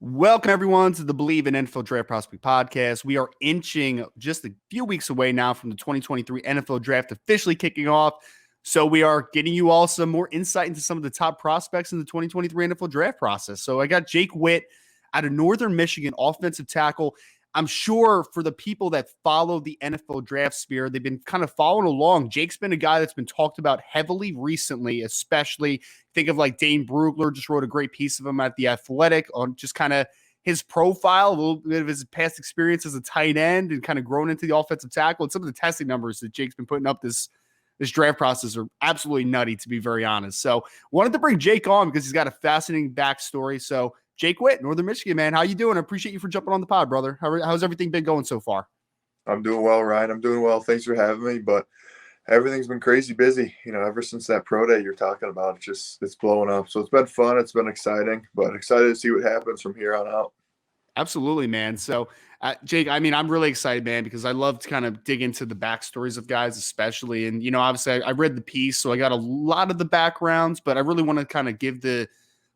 Welcome, everyone, to the Believe in NFL Draft Prospect podcast. We are inching just a few weeks away now from the 2023 NFL Draft officially kicking off. So we are getting you all some more insight into some of the top prospects in the 2023 NFL Draft process. So I got Jake Witt out of Northern Michigan, offensive tackle. I'm sure for the people that follow the NFL draft sphere, they've been kind of following along. Jake's been a guy that's been talked about heavily recently, especially think of like Dane Brugler just wrote a great piece of him at The Athletic on just kind of his profile, a little bit of his past experience as a tight end and kind of grown into the offensive tackle. And some of the testing numbers that Jake's been putting up this draft process are absolutely nutty, to be very honest. So wanted to bring Jake on because he's got a fascinating backstory. So Jake Witt, Northern Michigan, man. How you doing? I appreciate you for jumping on the pod, brother. How's everything been going so far? I'm doing well, Ryan. I'm doing well. Thanks for having me. But everything's been crazy busy. Ever since that pro day you're talking about, it's blowing up. So it's been fun. It's been exciting, but excited to see what happens from here on out. Absolutely, man. So, Jake, I mean, I'm really excited, man, because I love to kind of dig into the backstories of guys, especially. And, obviously I read the piece, so I got a lot of the backgrounds, but I really want to kind of give the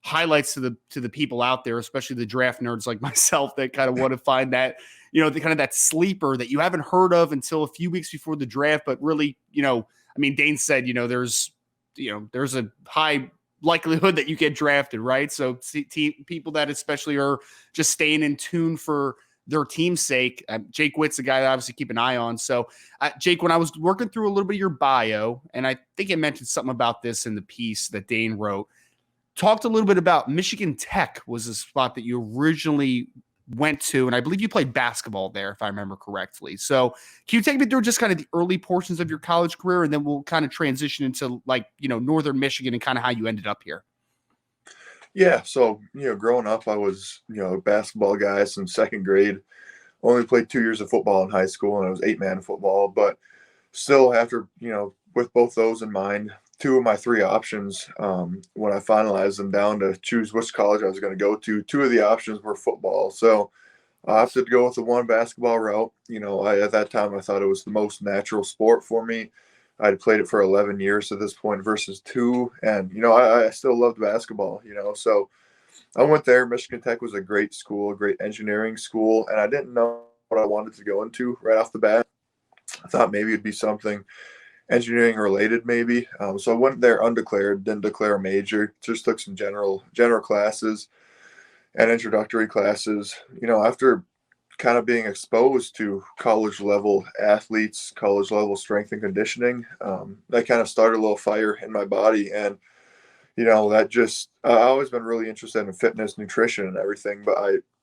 highlights to the people out there, especially the draft nerds like myself that kind of want to find that, the kind of that sleeper that you haven't heard of until a few weeks before the draft, but really, I mean, Dane said, there's a high likelihood that you get drafted, right? So people that especially are just staying in tune for their team's sake. Jake Witt's a guy that I obviously keep an eye on. So, Jake, when I was working through a little bit of your bio, and I think it mentioned something about this in the piece that Dane wrote, talked a little bit about Michigan Tech was a spot that you originally went to, and I believe you played basketball there, if I remember correctly. So can you take me through just kind of the early portions of your college career, and then we'll kind of transition into Northern Michigan and kind of how you ended up here? Yeah. So, growing up, I was, a basketball guy since second grade. Only played 2 years of football in high school, and it was 8-man football. But still, after, with both those in mind, two of my three options, when I finalized them down to choose which college I was going to go to, two of the options were football. So I opted to go with the one basketball route. At that time, I thought it was the most natural sport for me. I'd played it for 11 years at this point versus two. And, I still loved basketball, so I went there. Michigan Tech was a great school, a great engineering school. And I didn't know what I wanted to go into right off the bat. I thought maybe it'd be something engineering related, maybe. So I went there undeclared, didn't declare a major, just took some general classes and introductory classes. After kind of being exposed to college level athletes, college level strength and conditioning, that kind of started a little fire in my body. And, that just, I've always been really interested in fitness, nutrition and everything. But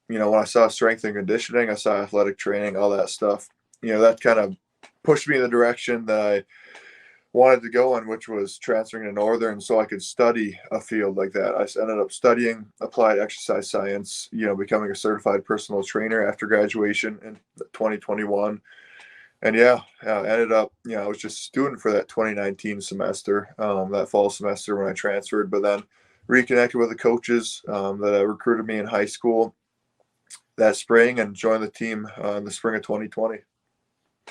when I saw strength and conditioning, I saw athletic training, all that stuff, that kind of pushed me in the direction that I wanted to go in, which was transferring to Northern so I could study a field like that. I ended up studying applied exercise science, becoming a certified personal trainer after graduation in 2021. And ended up, I was just a student for that 2019 semester, that fall semester when I transferred, but then reconnected with the coaches that recruited me in high school that spring and joined the team in the spring of 2020.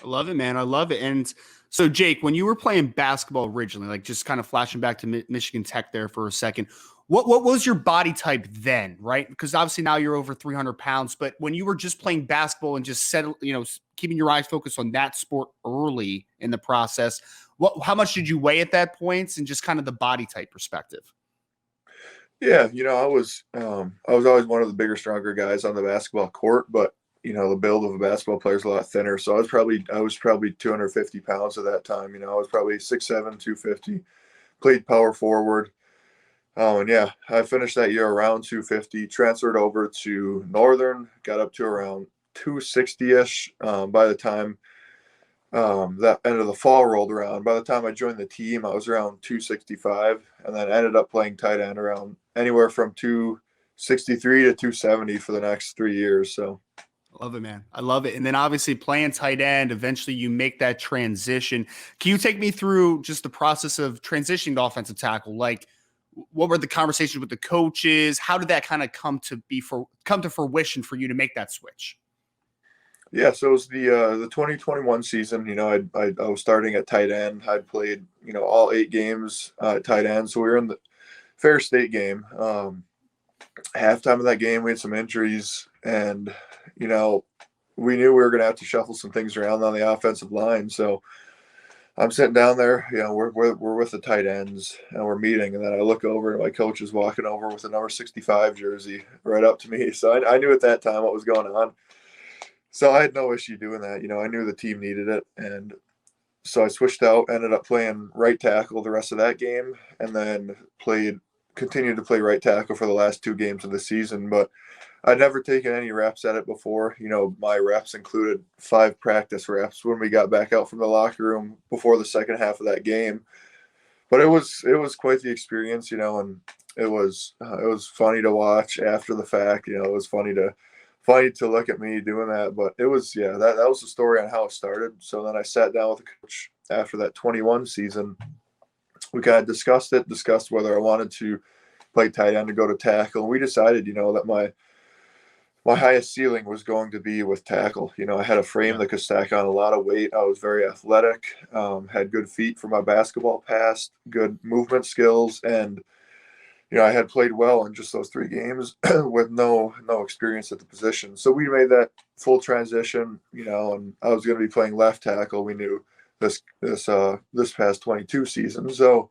I love it, man. I love it. And so, Jake, when you were playing basketball originally, like just kind of flashing back to Michigan Tech there for a second, what was your body type then, right? Because obviously now you're over 300 pounds, but when you were just playing basketball and just keeping your eyes focused on that sport early in the process, how much did you weigh at that point, and just kind of the body type perspective? Yeah, I was always one of the bigger, stronger guys on the basketball court, but the build of a basketball player is a lot thinner. So I was probably 250 pounds at that time. I was probably 6'7", 250, played power forward. And I finished that year around 250, transferred over to Northern, got up to around 260-ish. By the time that end of the fall rolled around, by the time I joined the team, I was around 265, and then ended up playing tight end around anywhere from 263 to 270 for the next 3 years. So. I love it, man. I love it. And then obviously playing tight end, eventually you make that transition. Can you take me through just the process of transitioning to offensive tackle? Like, what were the conversations with the coaches? How did that kind of come to fruition for you to make that switch? Yeah, so it was the 2021 season. I was starting at tight end. I'd played all 8 games at tight end. So we were in the Ferris State game. halftime of that game, we had some injuries, and you know, we knew we were going to have to shuffle some things around on the offensive line. So I'm sitting down there, you know, we're with the tight ends and we're meeting, and then I look over and my coach is walking over with a number 65 jersey right up to me. So I knew at that time what was going on. So I had no issue doing that. You know, I knew the team needed it, and so I switched out, ended up playing right tackle the rest of that game, and then continued to play right tackle for the last 2 games of the season. But I'd never taken any reps at it before. You know, my reps included 5 practice reps when we got back out from the locker room before the second half of that game. But it was quite the experience, you know, and it was funny to watch after the fact. You know, it was funny to look at me doing that. But it was, yeah, that was the story on how it started. So then I sat down with the coach after that 21 season. We kind of discussed whether I wanted to play tight end to go to tackle. And we decided, you know, that my highest ceiling was going to be with tackle. You know, I had a frame that could stack on a lot of weight. I was very athletic, had good feet for my basketball past, good movement skills, and you know, I had played well in just those 3 games with no experience at the position. So we made that full transition, you know, and I was going to be playing left tackle. We knew this past 22 season. So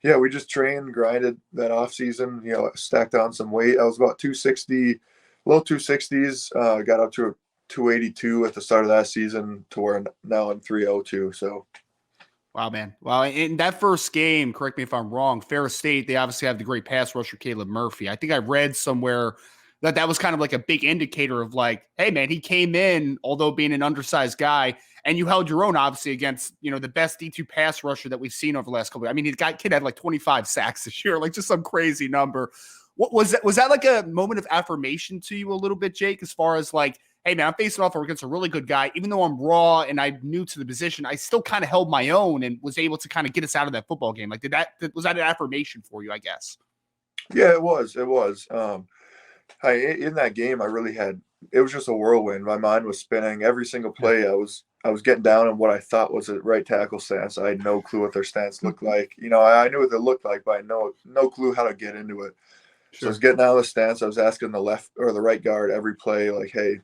yeah, we just trained, grinded that off season, you know, stacked on some weight. I was about 260, low 260s, got up to 282 at the start of that season to where now I'm 302. So Wow, man. Well, in that first game, correct me if I'm wrong, Ferris State, they obviously have the great pass rusher, Caleb Murphy. I think I read somewhere that was kind of like a big indicator of like, hey, man, he came in, although being an undersized guy, and you held your own, obviously, against, you know, the best D2 pass rusher that we've seen over the last couple of years. I mean, kid had like 25 sacks this year, like just some crazy number. What was that? Was that like a moment of affirmation to you a little bit, Jake, as far as like, hey, man, I'm facing off against a really good guy. Even though I'm raw and I'm new to the position, I still kind of held my own and was able to kind of get us out of that football game. Like, was that an affirmation for you, I guess? yeah, it was. In that game, it was just a whirlwind. My mind was spinning every single play. I was getting down in what I thought was a right tackle stance. I had no clue what their stance looked like. You know, I knew what they looked like, but I had no clue how to get into it. So I was getting out of the stance. I was asking the left or the right guard every play, like, hey,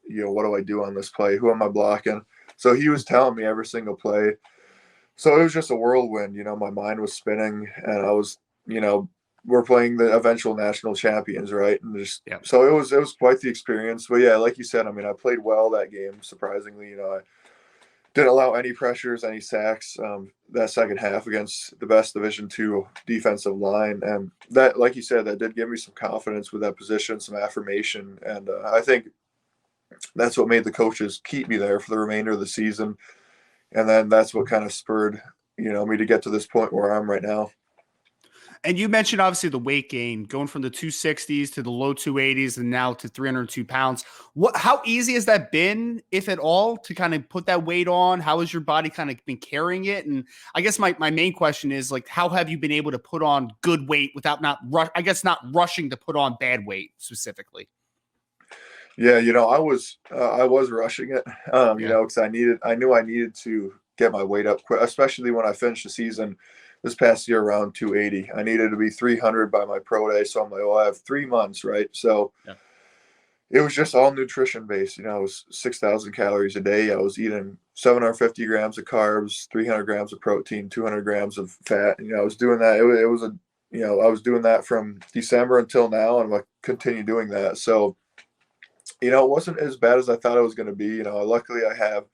you know, what do I do on this play? Who am I blocking? So he was telling me every single play. So it was just a whirlwind. You know, my mind was spinning, and I was, you know, we're playing the eventual national champions, right? And just so it was quite the experience. But yeah, like you said, I mean, I played well that game. Surprisingly, you know, I didn't allow any pressures, any sacks that second half against the best Division II defensive line, and that, like you said, that did give me some confidence with that position, some affirmation, and I think that's what made the coaches keep me there for the remainder of the season, and then that's what kind of spurred, you know, me to get to this point where I'm right now. And you mentioned obviously the weight gain going from the 260s to the low 280s and now to 302 pounds. How easy has that been, if at all, to kind of put that weight on? How has your body kind of been carrying it? And I guess my main question is like, how have you been able to put on good weight without not rushing to put on bad weight specifically? Yeah, you know, I was rushing it, you Yeah. know, because I knew I needed to get my weight up quick, especially when I finished the season this past year around 280. I needed to be 300 by my pro day, so I'm like, well, I have 3 months, right? So Yeah. it was just all nutrition based. You know, it was 6,000 calories a day. I was eating 750 grams of carbs, 300 grams of protein, 200 grams of fat. You know, I was doing that. It was I was doing that from December until now, and I continue doing that. So you know, it wasn't as bad as I thought it was going to be. You know, luckily I have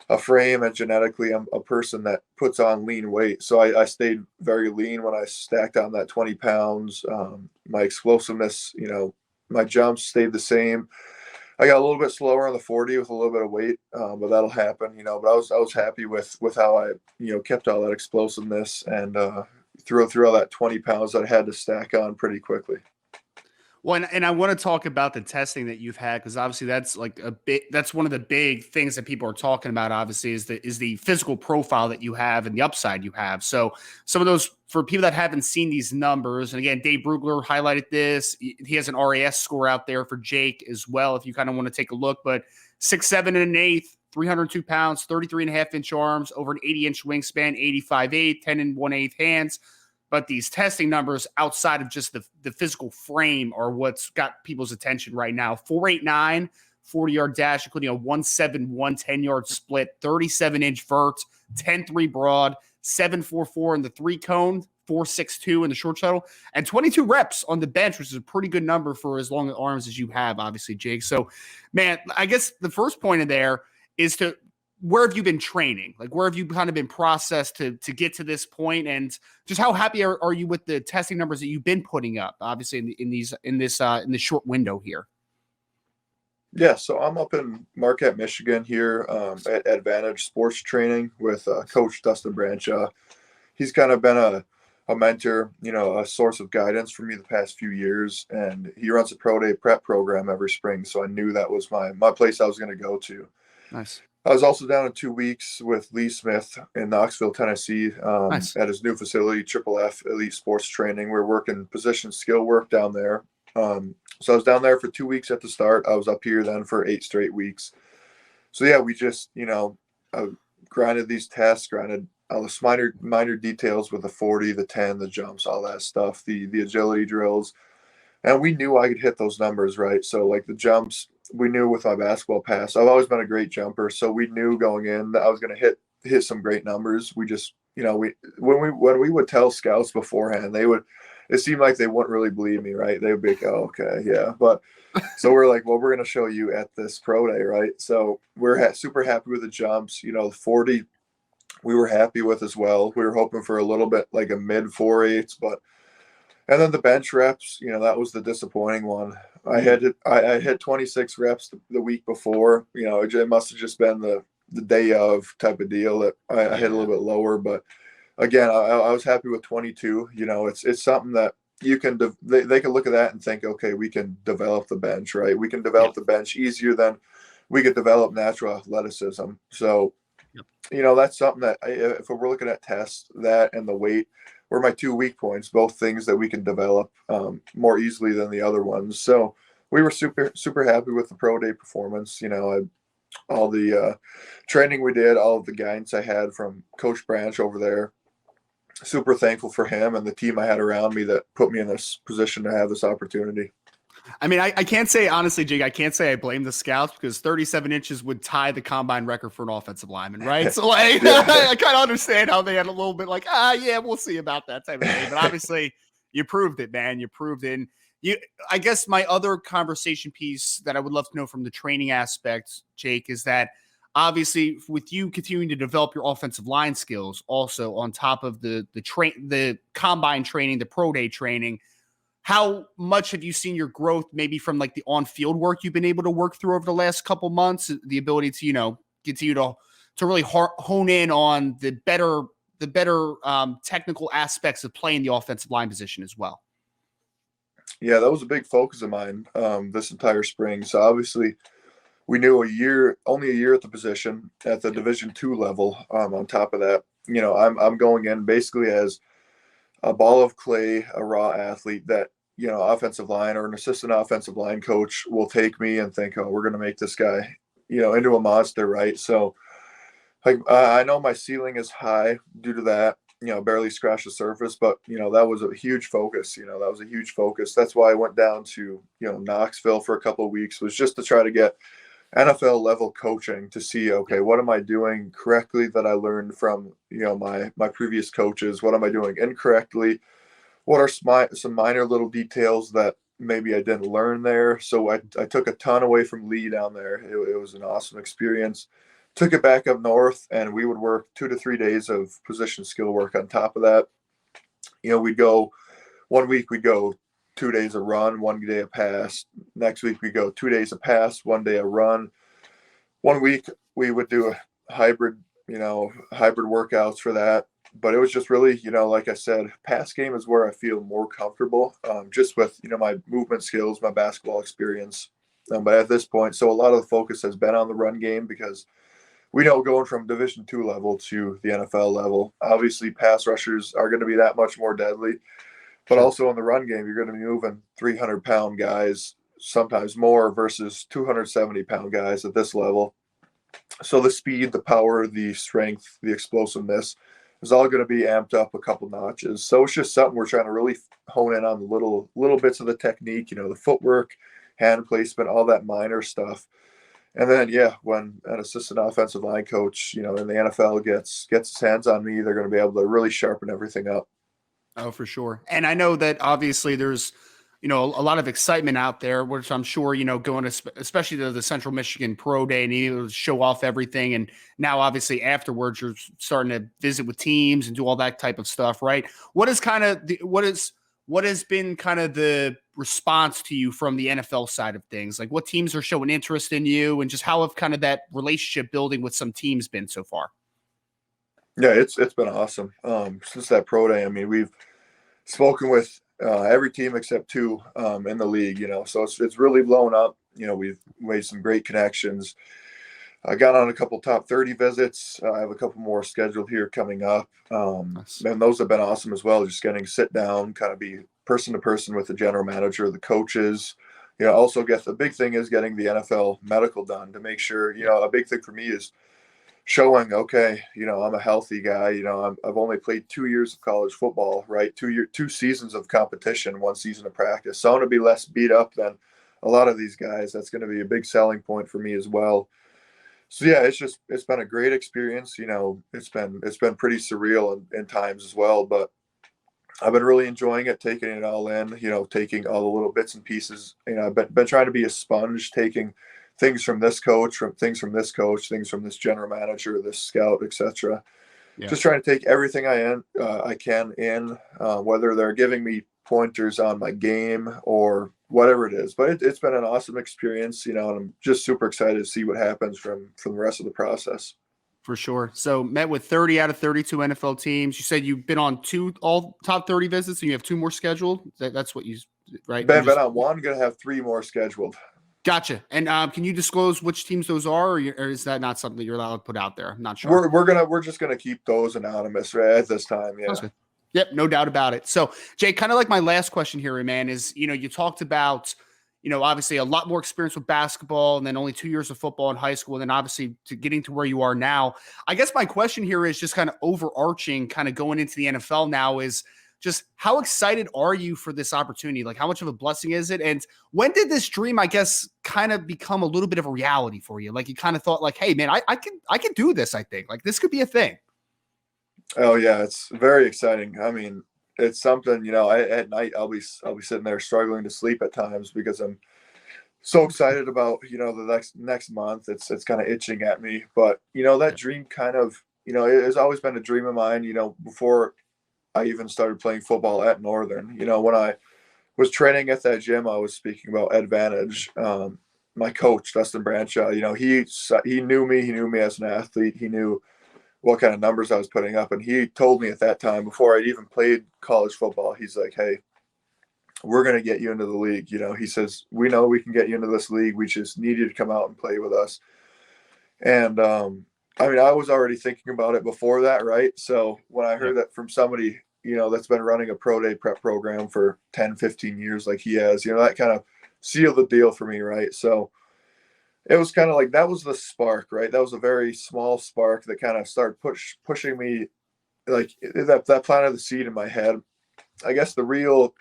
a frame, and genetically I'm a person that puts on lean weight. So I stayed very lean when I stacked on that 20 pounds. My explosiveness, you know, my jumps stayed the same. I got a little bit slower on the 40 with a little bit of weight, but that'll happen, you know, but I was happy with how I, you know, kept all that explosiveness and through all that 20 pounds that I had to stack on pretty quickly. Well, and I want to talk about the testing that you've had, because obviously that's one of the big things that people are talking about, obviously, is the physical profile that you have and the upside you have. So some of those, for people that haven't seen these numbers, and again, Dave Brugler highlighted this. He has an RAS score out there for Jake as well, if you kind of want to take a look, but 6'7" and an eighth, 302 pounds, 33 and a half inch arms, over an 80-inch wingspan, 85'8", 10 and 1/8 hands. but these testing numbers outside of just the physical frame are what's got people's attention right now. 4.89, 40-yard dash, including a 1.71 10-yard split, 37-inch vert, 10.3 broad, 7.44 in the 3-cone, 4.62 in the short shuttle, and 22 reps on the bench, which is a pretty good number for as long arms as you have, obviously, Jake. So, man, I guess the first point in there is to where have you been training? Like, where have you kind of been processed to get to this point? And just how happy are you with the testing numbers that you've been putting up, obviously, in this short window here? Yeah, so I'm up in Marquette, Michigan here at Advantage Sports Training with Coach Dustin Branshaw. He's kind of been a mentor, a source of guidance for me the past few years, and he runs a pro day prep program every spring, so I knew that was my place I was going to go to. Nice. I was also down in 2 weeks with Lee Smith in Knoxville, Tennessee, Nice. at his new facility, Triple F Elite Sports Training. We're working position skill work down there. So I was down there for 2 weeks at the start. I was up here then for 8 straight weeks. So yeah, we just, grinded these tests, grinded all the minor details with the 40, the 10, the jumps, all that stuff, the agility drills. And we knew I could hit those numbers, right? So like the jumps, we knew with my basketball pass, I've always been a great jumper. So we knew going in that I was going to hit some great numbers. We just, when we would tell scouts beforehand, it seemed like they wouldn't really believe me, right? They would be like, oh, okay, yeah. But so we're like, well, we're going to show you at this pro day, right? So we're super happy with the jumps. The 40 we were happy with as well. We were hoping for a little bit like a mid 4.8s, and then the bench reps, that was the disappointing one. I hit 26 reps the week before. It must have just been the day of type of deal that I hit a little bit lower. But again, I was happy with 22. It's something that you can they can look at that and think, okay, we can develop the bench, right? We can develop the bench easier than we could develop natural athleticism. So, that's something that if we're looking at tests, that and the weight were my 2 weak points, both things that we can develop more easily than the other ones. So we were super, super happy with the pro day performance. All the training we did, all of the guidance I had from Coach Branch over there. Super thankful for him and the team I had around me that put me in this position to have this opportunity. I mean, I can't say, honestly, Jake, I can't say I blame the scouts because 37 inches would tie the combine record for an offensive lineman, right? So, like, I kind of understand how they had a little bit like, yeah, we'll see about that type of thing. But obviously, you proved it, man. You proved it. And I guess my other conversation piece that I would love to know from the training aspect, Jake, is that obviously with you continuing to develop your offensive line skills also on top of the combine training, the pro day training, how much have you seen your growth maybe from like the on-field work you've been able to work through over the last couple months, the ability to, continue to really hone in on the better technical aspects of playing the offensive line position as well? Yeah, that was a big focus of mine this entire spring. So obviously we knew only a year at the position at the Division II level. On top of that, I'm going in basically as a ball of clay, a raw athlete that, offensive line or an assistant offensive line coach will take me and think, oh, we're going to make this guy, into a monster, right? So I know my ceiling is high due to that, barely scratched the surface, but, that was a huge focus. That was a huge focus. That's why I went down to, Knoxville for a couple of weeks, was just to try to get NFL level coaching to see, okay, what am I doing correctly that I learned from, my previous coaches? What am I doing incorrectly? What are some minor little details that maybe I didn't learn there? So I took a ton away from Lee down there. It was an awesome experience. Took it back up north, and we would work 2 to 3 days of position skill work on top of that. We'd go 1 week, we'd go 2 days a run, 1 day a pass. Next week we go 2 days a pass, 1 day a run. 1 week we would do a hybrid workouts for that. But it was just really, like I said, pass game is where I feel more comfortable, just with, my movement skills, my basketball experience. But at this point, so a lot of the focus has been on the run game because we know going from Division II level to the NFL level, obviously pass rushers are going to be that much more deadly. But also in the run game, you're going to be moving 300-pound guys, sometimes more, versus 270-pound guys at this level. So the speed, the power, the strength, the explosiveness is all going to be amped up a couple notches. So it's just something we're trying to really hone in on the little bits of the technique, the footwork, hand placement, all that minor stuff. And then, yeah, when an assistant offensive line coach, in the NFL gets his hands on me, they're going to be able to really sharpen everything up. Oh, for sure. And I know that obviously there's, a lot of excitement out there, which I'm sure, going to, especially to the Central Michigan Pro Day and able to show off everything. And now obviously afterwards, you're starting to visit with teams and do all that type of stuff, right? What has been kind of the response to you from the NFL side of things? Like what teams are showing interest in you and just how have kind of that relationship building with some teams been so far? Yeah, it's been awesome. Since that pro day, I mean, we've spoken with every team except two in the league, so it's really blown up. We've made some great connections. I got on a couple top 30 visits. I have a couple more scheduled here coming up. Nice. And those have been awesome as well. Just getting to sit down, kind of be person to person with the general manager, the coaches. Also the big thing is getting the NFL medical done to make sure, a big thing for me is showing, okay, I'm a healthy guy. I've only played 2 years of college football, right? 2 seasons of competition, 1 season of practice. So I want to be less beat up than a lot of these guys. That's going to be a big selling point for me as well. So yeah, it's been a great experience. It's been pretty surreal in times as well, but I've been really enjoying it, taking it all in, taking all the little bits and pieces. I've been trying to be a sponge, taking things from this coach, things from this general manager, this scout, etc. Yeah. Just trying to take everything I can in, whether they're giving me pointers on my game or whatever it is. But it's been an awesome experience, and I'm just super excited to see what happens from the rest of the process. For sure. So met with 30 out of 32 NFL teams. You said you've been on all top 30 visits and you have 2 more scheduled. That's what right? Been on 1, going to have 3 more scheduled. Gotcha. And can you disclose which teams those are, or is that not something that you're allowed to put out there? I'm not sure. We're just gonna keep those anonymous right at this time. Yeah. Yep, no doubt about it. So, Jay, kind of like my last question here, man, is you talked about obviously a lot more experience with basketball, and then only 2 years of football in high school, and then obviously to getting to where you are now. I guess my question here is just kind of overarching, kind of going into the NFL now is just how excited are you for this opportunity? Like how much of a blessing is it? And when did this dream, I guess, kind of become a little bit of a reality for you? Like you kind of thought like, hey man, I can do this. I think like this could be a thing. Oh yeah. It's very exciting. I mean, it's something, at night I'll be sitting there struggling to sleep at times because I'm so excited about, the next month. It's kind of itching at me, but that dream kind of, it has always been a dream of mine, before I even started playing football at Northern. When I was training at that gym, I was speaking about Advantage. My coach, Dustin Branshaw, he knew me. He knew me as an athlete. He knew what kind of numbers I was putting up. And he told me at that time, before I'd even played college football, he's like, hey, we're going to get you into the league. He says, we know we can get you into this league. We just need you to come out and play with us. And, I mean, I was already thinking about it before that, right? So when I heard that from somebody, that's been running a pro day prep program for 10, 15 years like he has, that kind of sealed the deal for me, right? So it was kind of like that was the spark, right? That was a very small spark that kind of started pushing me, like that planted the seed in my head. I guess the real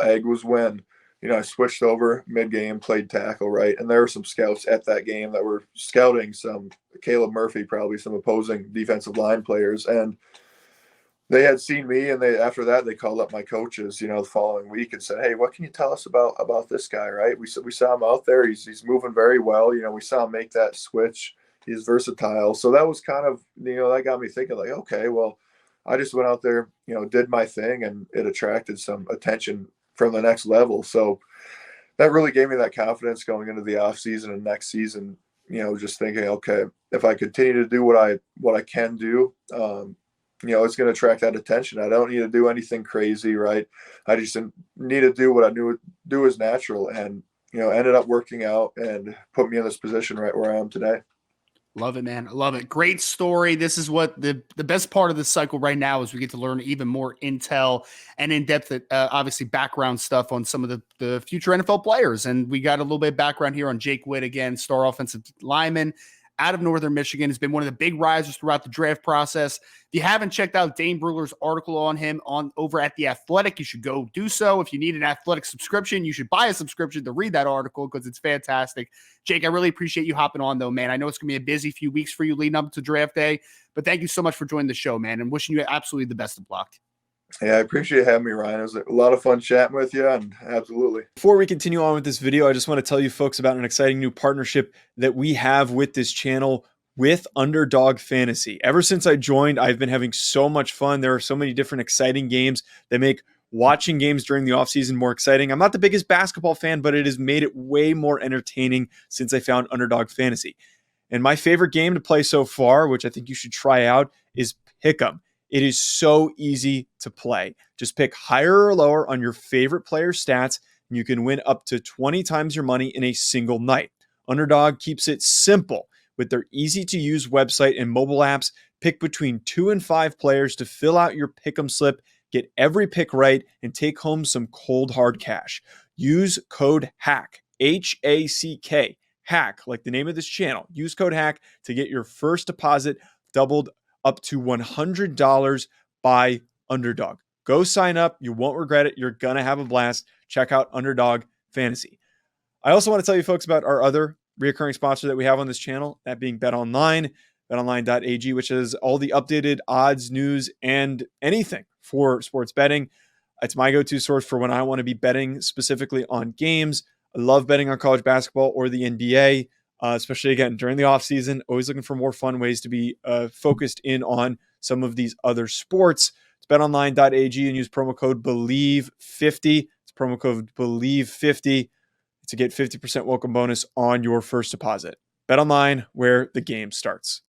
egg was when I switched over mid-game, played tackle, right? And there were some scouts at that game that were scouting some Caleb Murphy, probably some opposing defensive line players. And they had seen me, and after that they called up my coaches, the following week and said, hey, what can you tell us about this guy, right? We saw him out there. He's moving very well. We saw him make that switch. He's versatile. So that was kind of, that got me thinking like, okay, well, I just went out there, did my thing, and it attracted some attention from the next level. So that really gave me that confidence going into the off season and next season, just thinking, okay, if I continue to do what I can do, it's going to attract that attention. I don't need to do anything crazy, right? I just need to do what I knew do is natural, and, ended up working out and put me in this position right where I am today. Love it, man. I love it. Great story. This is what the best part of this cycle right now is we get to learn even more intel and in-depth, obviously background stuff on some of the future NFL players. And we got a little bit of background here on Jake Witt, again, star offensive lineman out of Northern Michigan, has been one of the big risers throughout the draft process. If you haven't checked out Dane Brugler's article on him over at The Athletic, you should go do so. If you need an Athletic subscription, you should buy a subscription to read that article because it's fantastic. Jake, I really appreciate you hopping on, though, man. I know it's going to be a busy few weeks for you leading up to draft day, but thank you so much for joining the show, man, and wishing you absolutely the best of luck. Yeah, I appreciate having me, Ryan. It was a lot of fun chatting with you, and absolutely. Before we continue on with this video, I just want to tell you folks about an exciting new partnership that we have with this channel with Underdog Fantasy. Ever since I joined, I've been having so much fun. There are so many different exciting games that make watching games during the offseason more exciting. I'm not the biggest basketball fan, but it has made it way more entertaining since I found Underdog Fantasy. And my favorite game to play so far, which I think you should try out, is Pick'em. It is so easy to play. Just pick higher or lower on your favorite player's stats, and you can win up to 20 times your money in a single night. Underdog keeps it simple with their easy-to-use website and mobile apps. Pick between 2 and 5 players to fill out your pick'em slip, get every pick right, and take home some cold hard cash. Use code HACK, H-A-C-K, HACK, like the name of this channel. Use code HACK to get your first deposit doubled up to $100 by Underdog. Go sign up. You won't regret it. You're going to have a blast. Check out Underdog Fantasy. I also want to tell you folks about our other recurring sponsor that we have on this channel, that being BetOnline, betonline.ag, which is all the updated odds, news, and anything for sports betting. It's my go-to source for when I want to be betting specifically on games. I love betting on college basketball or the NBA. Especially, again, during the offseason, always looking for more fun ways to be focused in on some of these other sports. It's betonline.ag and use promo code BELIEVE50. It's promo code BELIEVE50 to get 50% welcome bonus on your first deposit. BetOnline, where the game starts.